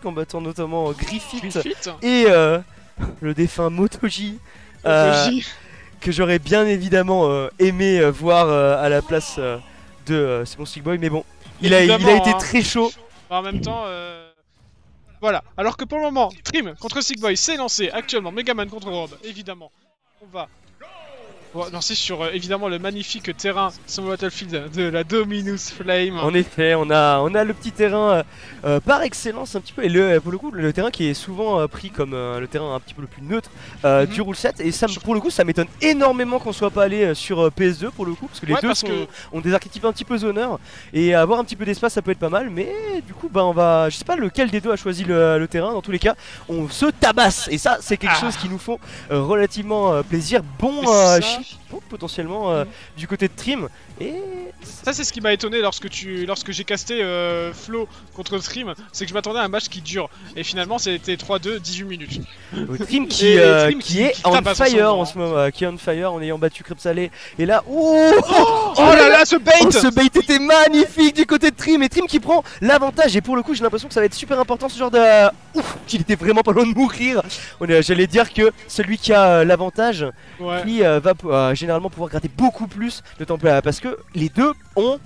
combattant notamment Griffith Griffith et le défunt Motoji, que j'aurais bien évidemment aimé voir à la place de Simon Sigboy, mais bon, il a été très chaud. En même temps, voilà. Alors que pour le moment, Trim contre Sigboy s'est lancé actuellement. Megaman contre Rob, évidemment. On va lancer sur évidemment le magnifique terrain sur Battlefield de la Dominus Flame. En effet, on a le petit terrain par excellence un petit peu, et pour le coup le terrain qui est souvent pris comme le terrain un petit peu le plus neutre du rule set, et ça pour le coup ça m'étonne énormément qu'on soit pas allé sur PS2 pour le coup, parce que les deux ont des archétypes un petit peu zoneurs, et avoir un petit peu d'espace ça peut être pas mal, mais du coup bah on va, je sais pas lequel des deux a choisi le terrain, dans tous les cas on se tabasse, et ça c'est quelque chose qui nous font relativement plaisir. Bon potentiellement du côté de Trim, et ça c'est ce qui m'a étonné lorsque j'ai casté Flo contre Trim, c'est que je m'attendais à un match qui dure, et finalement c'était 3-2 18 minutes. Trim qui est on fire en ce moment, qui est on fire en ayant battu Crêpe Salé, et là oh là là, ce bait était magnifique du côté de Trim, et Trim qui prend l'avantage, et pour le coup j'ai l'impression que ça va être super important ce genre de qu'il était vraiment pas loin de mourir. J'allais dire que celui qui a l'avantage qui va généralement pouvoir gratter beaucoup plus de temps, parce que les deux ont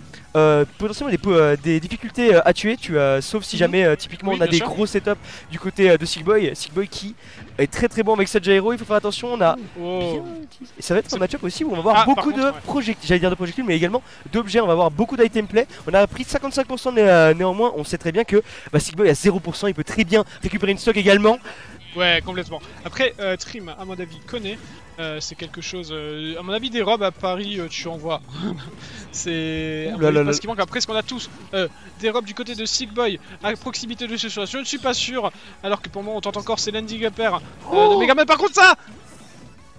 potentiellement des difficultés à tuer, sauf si jamais typiquement on a des gros setups du côté de Sigboy qui est très très bon avec sa gyro. Il faut faire attention, on a et ça va être un match-up aussi où on va voir beaucoup de projectiles, j'allais dire de projectiles, mais également d'objets. On va avoir beaucoup d'item play. On a pris 55%, néanmoins on sait très bien que Sigboy à 0%, il peut très bien récupérer une stock également. Ouais, complètement. Après, Trim, à mon avis, connaît. C'est quelque chose. À mon avis, des robes à Paris, tu en vois. C'est. Parce qu'il manque après ce qu'on a tous. Des robes du côté de Sigboy à proximité de chez soi. Je ne suis pas sûr. Alors que pour moi, on tente encore ces landing uppers de Megaman. Par contre, ça.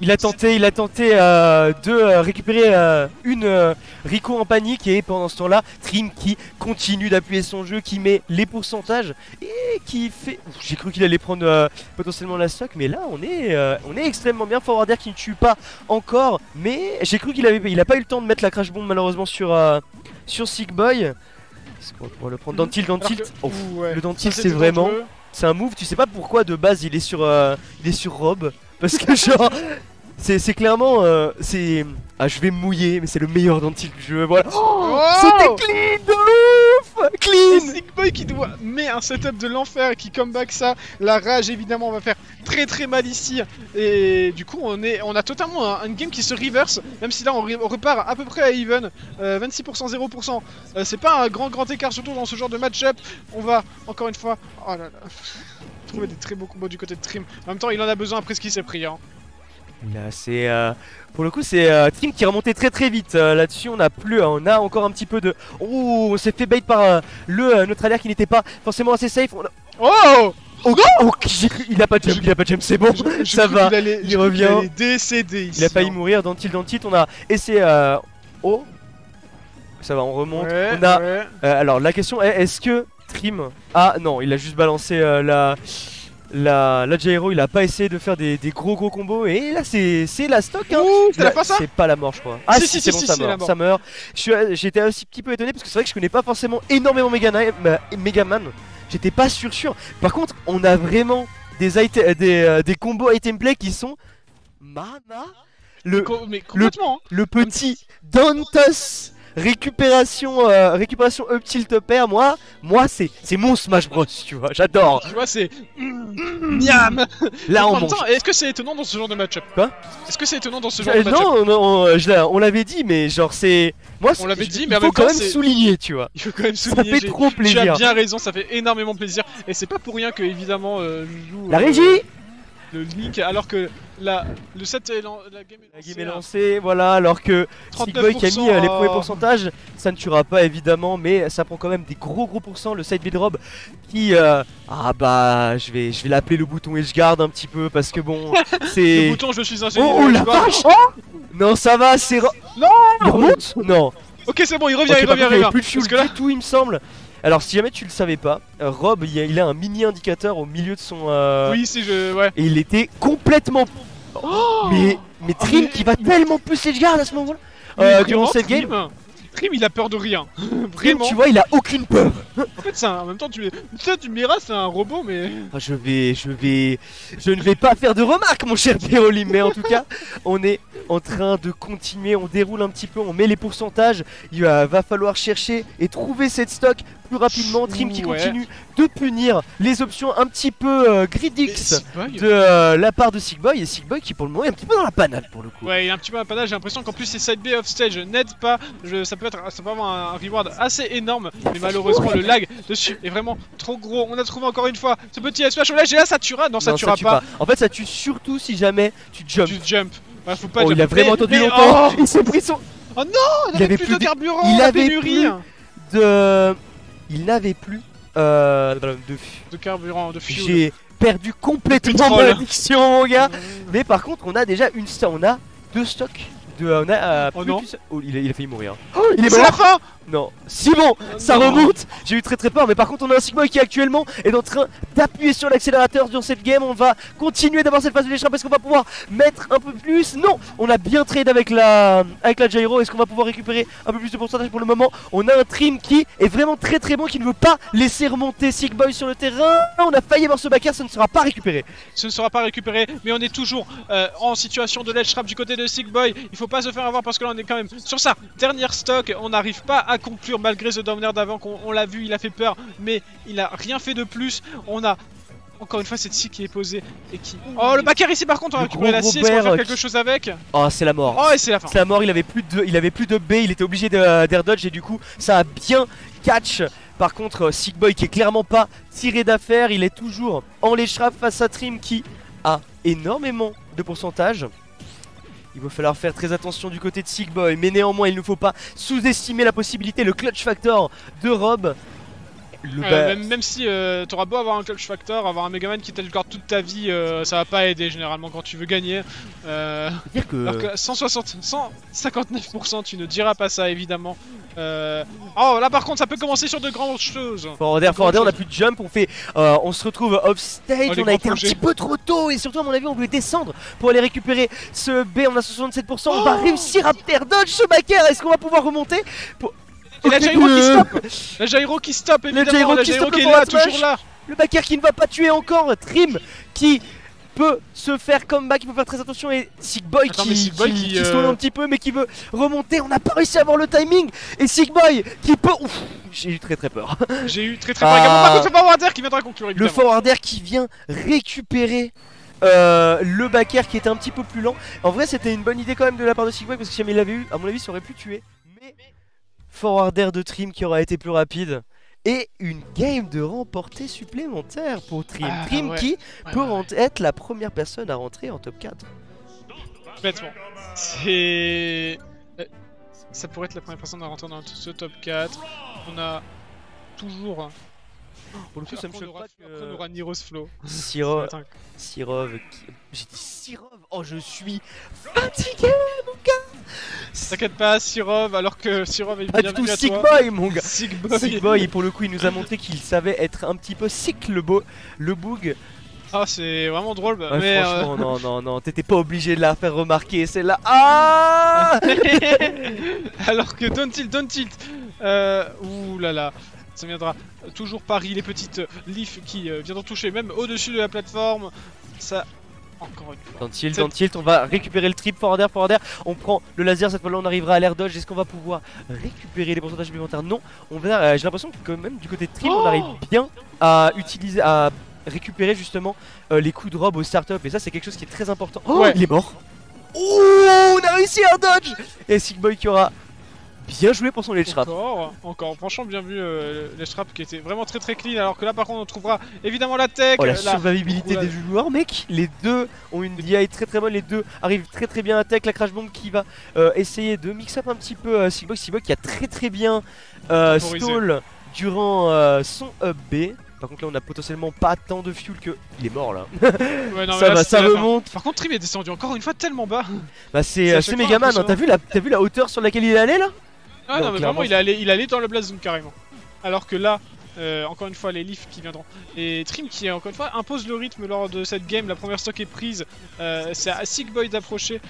Il a tenté de récupérer une Rico en panique, et pendant ce temps-là, Trim qui continue d'appuyer son jeu, qui met les pourcentages et qui fait. J'ai cru qu'il allait prendre potentiellement la stock, mais là on est extrêmement bien. Forwarder qui ne tue pas encore, mais j'ai cru qu'il a pas eu le temps de mettre la crash bomb malheureusement sur Sigboy. Est-ce qu'on va pouvoir le prendre dans tilt, le dans tilt c'est vraiment. C'est un move, tu sais pas pourquoi de base il est sur Rob, parce que genre c'est clairement je vais me mouiller, mais c'est le meilleur dans tilt du jeu, voilà. C'était clean de ouf, clean. Sigboy qui met un setup de l'enfer, qui comeback ça, la rage évidemment on va faire très très mal ici, et du coup on a totalement un game qui se reverse, même si là on repart à peu près à even, 26% 0%, c'est pas un grand écart surtout dans ce genre de match-up. On va encore une fois, oh là là, trouver des très beaux combos du côté de Trim. En même temps il en a besoin après ce qu'il s'est pris Là pour le coup c'est Trim qui est remonté très très vite là-dessus. On a encore un petit peu de... on s'est fait bait par notre alerte qui n'était pas forcément assez safe. Il a pas de jump, c'est bon, ça va, il revient. Il est décédé ici. Il a failli mourir dans tilt, on a essayé ça va, on remonte. Alors la question est, est-ce que Trim non, il a juste balancé la gyro, il a pas essayé de faire des gros combos, et là c'est la stock hein. C'est pas la mort je crois. Si c'est bon, ça meurt. J'étais aussi un petit peu étonné parce que c'est vrai que je connais pas forcément énormément Megaman. J'étais pas sûr. Par contre on a vraiment des combos item play qui sont mana. Le petit Dantos récupération up tilt pair, moi c'est mon Smash Bros, tu vois, j'adore. Tu vois, c'est miam. Là on mange. Est-ce que c'est étonnant dans ce genre de match-up? Quoi? Est-ce que c'est étonnant dans ce genre de match-up? Non, on l'avait dit, mais genre c'est... Moi, on l'avait dit, mais il faut quand même souligner, tu vois. Il faut quand même souligner. Ça fait trop plaisir. Tu as bien raison, ça fait énormément plaisir. Et c'est pas pour rien que, évidemment, je joue... La régie le Link, alors que le set la game est lancée, voilà, alors que Sigboy qui a mis les premiers pourcentages, ça ne tuera pas évidemment, mais ça prend quand même des gros pourcents. Le side rob qui je vais l'appeler le bouton Edgeguard un petit peu, parce que bon c'est... Le bouton je suis un génie. Oh la vache. Non ça va, c'est... Non. Il remonte. Non. Ok c'est bon, il revient, il revient. Plus de shield du tout il me semble. Alors si jamais tu le savais pas, Rob il a un mini indicateur au milieu de son... Oui si ouais. Et il était complètement... mais Trim qui va tellement plus Edgeguard à ce moment-là durant cette game. Trim il a peur de rien. Vraiment. Tu vois, il a aucune peur. En fait, en même temps, tu Mira, c'est un robot, mais. Ah, je ne vais pas faire de remarques, mon cher Pérolim, mais en tout cas, on est en train de continuer, on déroule un petit peu, on met les pourcentages. Il va falloir chercher et trouver cette stock plus rapidement. Trim qui continue de punir les options un petit peu gridix de la part de Sickboy, et Sickboy qui pour le moment est un petit peu dans la panade pour le coup. Ouais, il est un petit peu dans la panade, j'ai l'impression qu'en plus ces side B off stage n'aident pas. Ça peut avoir un reward assez énorme, mais malheureusement le lag dessus est vraiment trop gros. On a trouvé encore une fois ce petit S-Smash. Là, ça tuera. Non, ça tuera pas. En fait, ça tue surtout si jamais tu jump. Ouais, faut pas il a vraiment attendu longtemps. Il s'est pris son. Oh non, il avait plus de carburant. Il avait plus de. Il n'avait plus de carburant, de fuel. J'ai perdu complètement mon addiction, mon gars. Mais par contre, on a déjà on a 2 stocks. Oh non. Il a failli mourir. Oh, il est mort. C'est la fin. Non, si bon, ça remonte. J'ai eu très peur, mais par contre on a un Sickboy qui actuellement est en train d'appuyer sur l'accélérateur dans cette game. On va continuer d'avoir cette phase de l'échappe. Est-ce qu'on va pouvoir mettre un peu plus? Non, on a bien trade avec la gyro. Est-ce qu'on va pouvoir récupérer un peu plus de pourcentage? Pour le moment, on a un Trim qui est vraiment très bon, qui ne veut pas laisser remonter Sickboy sur le terrain. On a failli avoir ce backer, ça ne sera pas récupéré. Ce ne sera pas récupéré, mais on est toujours en situation de ledge trap du côté de Sickboy. Il faut pas se faire avoir parce que là on est quand même sur sa dernière stock. On n'arrive pas à conclure malgré ce downer d'avant qu'on l'a vu, il a fait peur, mais il a rien fait de plus. On a encore une fois cette scie qui est posée et qui... Oh, le backer ici par contre, on a récupéré la scie, est-ce qu'on va faire quelque chose avec? Oh, c'est la mort. Oh, et c'est la fin. C'est la mort, il avait plus de B, il était obligé d'air dodge et du coup ça a bien catch. Par contre, Sickboy qui est clairement pas tiré d'affaire, il est toujours en l'échappe face à Trim qui a énormément de pourcentage. Il va falloir faire très attention du côté de Sickboy, mais néanmoins il ne faut pas sous-estimer la possibilité, le clutch factor de Rob. Même si t'auras beau avoir un clutch factor, avoir un Megaman qui t'aide toute ta vie, ça va pas aider généralement quand tu veux gagner. Alors que 159% tu ne diras pas ça évidemment. Oh là par contre ça peut commencer sur de grandes choses. Forward, on a plus de jump, on se retrouve off stage, on a été un petit peu trop tôt et surtout à mon avis on voulait descendre pour aller récupérer ce B, on a 67%, on va réussir à faire dodge ce backer, est-ce qu'on va pouvoir remonter Et la gyro qui stop. La gyro qui stop évidemment, la gyro qui est là, toujours là. Le backer qui ne va pas tuer encore, Trim qui peut se faire comeback, il faut faire très attention, et Sickboy qui stole un petit peu mais qui veut remonter. On n'a pas réussi à avoir le timing et Sickboy qui peut... Ouf, j'ai eu très peur. J'ai eu très peur également. Par contre c'est Forwarder qui viendra conclure évidemment. Le Forwarder qui vient récupérer le backer qui était un petit peu plus lent. En vrai c'était une bonne idée quand même de la part de Sickboy parce que si jamais il l'avait eu, à mon avis ça aurait pu tuer. Mais Forwarder de Trim qui aura été plus rapide. Et une game de remportée supplémentaire pour Trim. Trim qui peut être la première personne à rentrer en top 4. Bêtement. Ça pourrait être la première personne à rentrer dans ce top 4. On a toujours... Pour le coup, ça me choque pas que... Après, on aura Niros Flow. Sirov... J'ai dit Sirov. Oh, je suis fatigué, mon gars. T'inquiète pas, Sirov, alors que Sirov est pas bien du tout Sickboy, mon gars. Sickboy, pour le coup, il nous a montré qu'il savait être un petit peu sick, le boog. Ah, c'est vraiment drôle, ouais, mais franchement, non, t'étais pas obligé de la faire remarquer, celle-là. Ah. Alors que don't tilt. Ouh là là. Ça viendra toujours Paris, les petites leafs qui viendront toucher même au-dessus de la plateforme. Ça, encore une fois. Dans tilt, on va récupérer le trip forwarder. On prend le laser, cette fois-là on arrivera à l'air dodge. Est-ce qu'on va pouvoir récupérer les pourcentages supplémentaires? Non. J'ai l'impression que quand même du côté de trip, on arrive bien à récupérer justement les coups de robe au start-up. Et ça c'est quelque chose qui est très important. Oh, il est mort. Oh, on a réussi à dodge. Et Sickboy qui aura... bien joué pour son ledge trap. Encore, franchement bien vu ledge trap qui était vraiment très clean, alors que là par contre on trouvera évidemment la tech. Oh, la survivabilité des joueurs, mec. Les deux ont une DI très bonne, les deux arrivent très bien à tech. La crash bomb qui va essayer de mix up un petit peu Sickboy qui a très bien stall durant son up B. Par contre là on a potentiellement pas tant de fuel que... Il est mort là. Ouais, non, ça remonte. Par contre Trim est descendu encore une fois tellement bas. Bah c'est Megaman, hein. T'as vu la hauteur sur laquelle il est allé là? Ah non mais vraiment il allait dans le blast zone carrément. Alors que là, encore une fois les leafs qui viendront. Et Trim qui encore une fois impose le rythme lors de cette game, la première stock est prise. C'est à Sickboy d'approcher.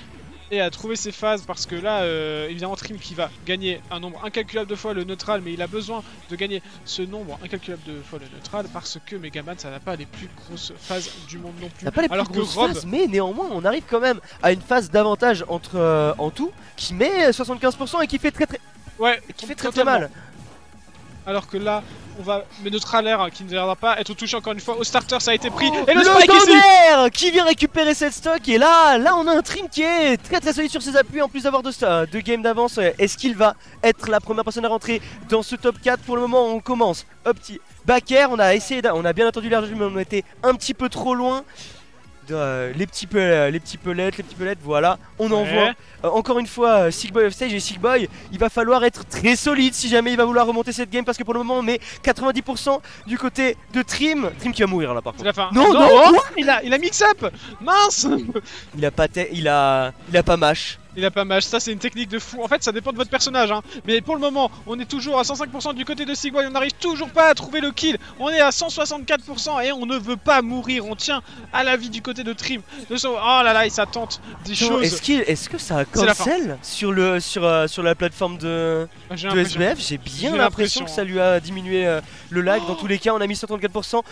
et à trouver ses phases parce que là, évidemment, Trim qui va gagner un nombre incalculable de fois le neutral, mais il a besoin de gagner ce nombre incalculable de fois le neutral parce que Megaman ça n'a pas les plus grosses phases du monde non plus. Ça n'a pas les plus grosses phases, mais néanmoins on arrive quand même à une phase d'avantage entre en tout qui met 75% et qui fait très mal. Alors que là, on va. Mais notre alert qui ne viendra pas être touché encore une fois au starter, ça a été pris. Et le spike ici qui vient récupérer cette stock. Et là on a un Trim qui est très solide sur ses appuis en plus d'avoir deux games d'avance. Est-ce qu'il va être la première personne à rentrer dans ce top 4? Pour le moment, on commence. Petit back air, on a bien entendu l'air du jeu, mais on était un petit peu trop loin. Les petits pelettes, voilà, on envoie encore une fois Sickboy off stage. Et Sickboy, il va falloir être très solide si jamais il va vouloir remonter cette game, parce que pour le moment on met 90% du côté de Trim qui va mourir là par contre. Non, il a mix up, mince. Il a pas mash. Il a pas match, ça c'est une technique de fou. En fait ça dépend de votre personnage hein. Mais pour le moment on est toujours à 105% du côté de Sickboy. On n'arrive toujours pas à trouver le kill. On est à 164% et on ne veut pas mourir. On tient à la vie du côté de Trim. Oh là là, il s'attente des choses. Est-ce que ça a cancel sur la plateforme de SBF? J'ai bien l'impression que ça lui a diminué le lag. Dans tous les cas on a mis 134%.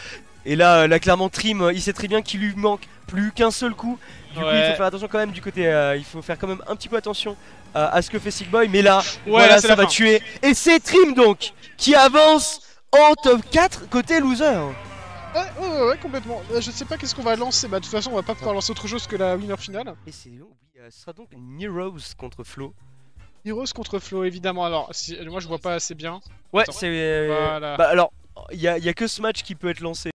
Et là clairement Trim, il sait très bien qu'il lui manque plus qu'un seul coup. Du coup il faut faire attention quand même du côté, il faut faire quand même un petit peu attention à ce que fait Sickboy. Mais là, voilà, ça va tuer. Et c'est Trim donc qui avance en top 4 côté loser. Ouais, complètement. Je sais pas qu'est-ce qu'on va lancer, bah de toute façon on va pas pouvoir lancer autre chose que la winner finale. Et ce sera donc Neroes contre Flo. Neroes contre Flo évidemment. Alors moi je vois pas assez bien. Ouais, c'est... Voilà. Bah alors, il y a que ce match qui peut être lancé.